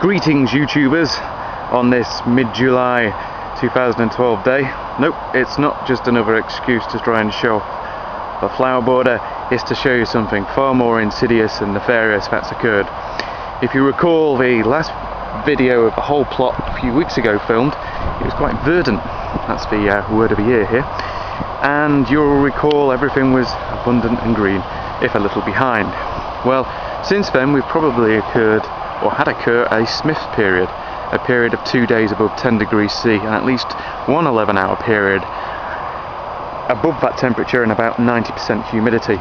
Greetings YouTubers on this mid-July 2012 day. Nope, it's not just another excuse to try and show off a flower border, it's to show you something far more insidious and nefarious that's occurred. If you recall the last video of the whole plot a few weeks ago filmed, it was quite verdant, that's the word of the year here, and you'll recall everything was abundant and green, if a little behind. Well, since then we've probably had occur a Smith period, a period of 2 days above 10 degrees C and at least one 11-hour period above that temperature and about 90% humidity.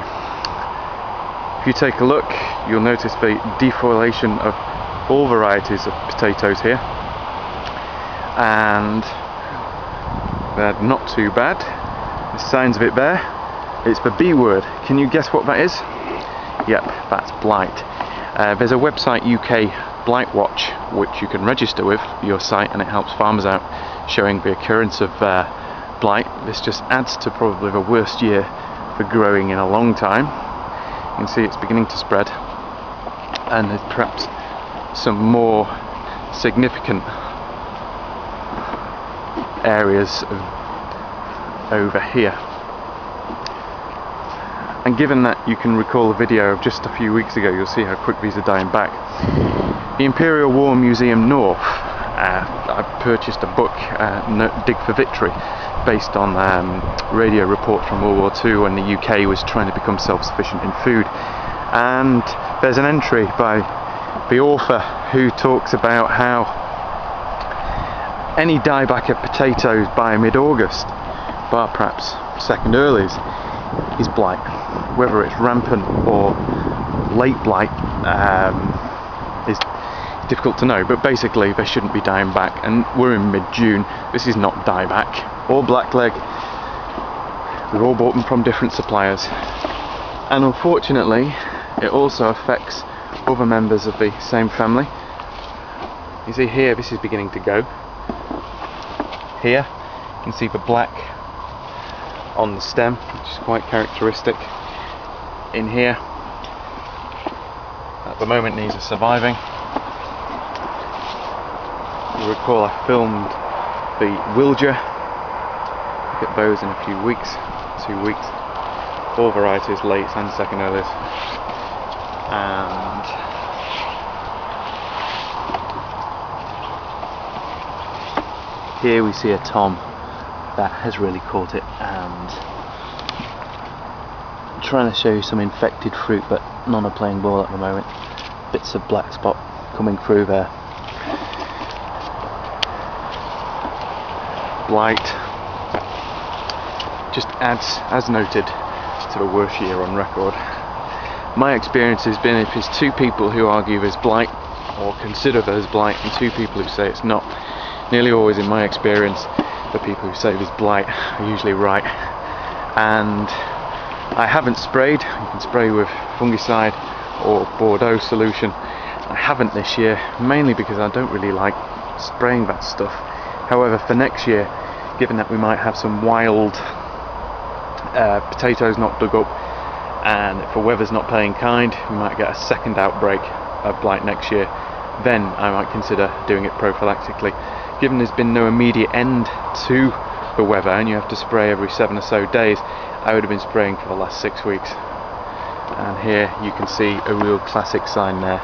If you take a look, you'll notice the defoliation of all varieties of potatoes here, and they're not too bad. There's signs of it there. It's the B word. Can you guess what that is? Yep, that's blight. There's a website, UK Blight Watch, which you can register with your site, and it helps farmers out showing the occurrence of blight. This just adds to probably the worst year for growing in a long time. You can see it's beginning to spread, and there's perhaps some more significant areas over here. And given that you can recall a video of just a few weeks ago, you'll see how quick these are dying back. The Imperial War Museum North, I purchased a book, Dig for Victory, based on radio reports from World War II when the UK was trying to become self-sufficient in food. And there's an entry by the author who talks about how any dieback of potatoes by mid-August, bar perhaps second earlies, is blight. Whether it's rampant or late blight is difficult to know, but basically they shouldn't be dying back, and we're in mid-June. This is not dieback or blackleg. We've all bought them from different suppliers, and unfortunately it also affects other members of the same family. You see here, this is beginning to go. Here you can see the black on the stem, which is quite characteristic. In here, at the moment these are surviving. You recall I filmed the Wilger. Look at those in a few weeks, 2 weeks. All varieties, late and second earlies. And here we see a tom that has really caught it, and I'm trying to show you some infected fruit, but none are playing ball at the moment. Bits of black spot coming through there. Blight just adds, as noted, to the worst year on record. My experience has been, if it's two people who argue there's blight or consider there's blight and two people who say it's not, nearly always in my experience the people who say there's blight are usually right. And I haven't sprayed. You can spray with fungicide or Bordeaux solution. I haven't this year, mainly because I don't really like spraying that stuff. However, for next year, given that we might have some wild potatoes not dug up, and if the weather's not playing kind, we might get a second outbreak of blight next year, then I might consider doing it prophylactically. Given there's been no immediate end to the weather and you have to spray every 7 or so days, I would have been spraying for the last 6 weeks. And here you can see a real classic sign there.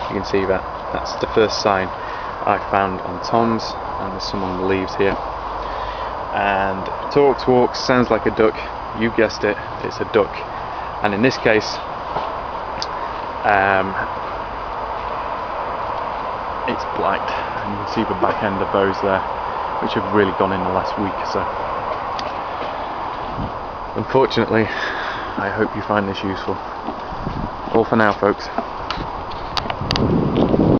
You can see that. That's the first sign I found on toms, and there's some on the leaves here. And talks, walks, sounds like a duck. You guessed it, it's a duck. And in this case, it's blight, and you can see the back end of those there, which have really gone in the last week or so. Unfortunately, I hope you find this useful. All for now, folks.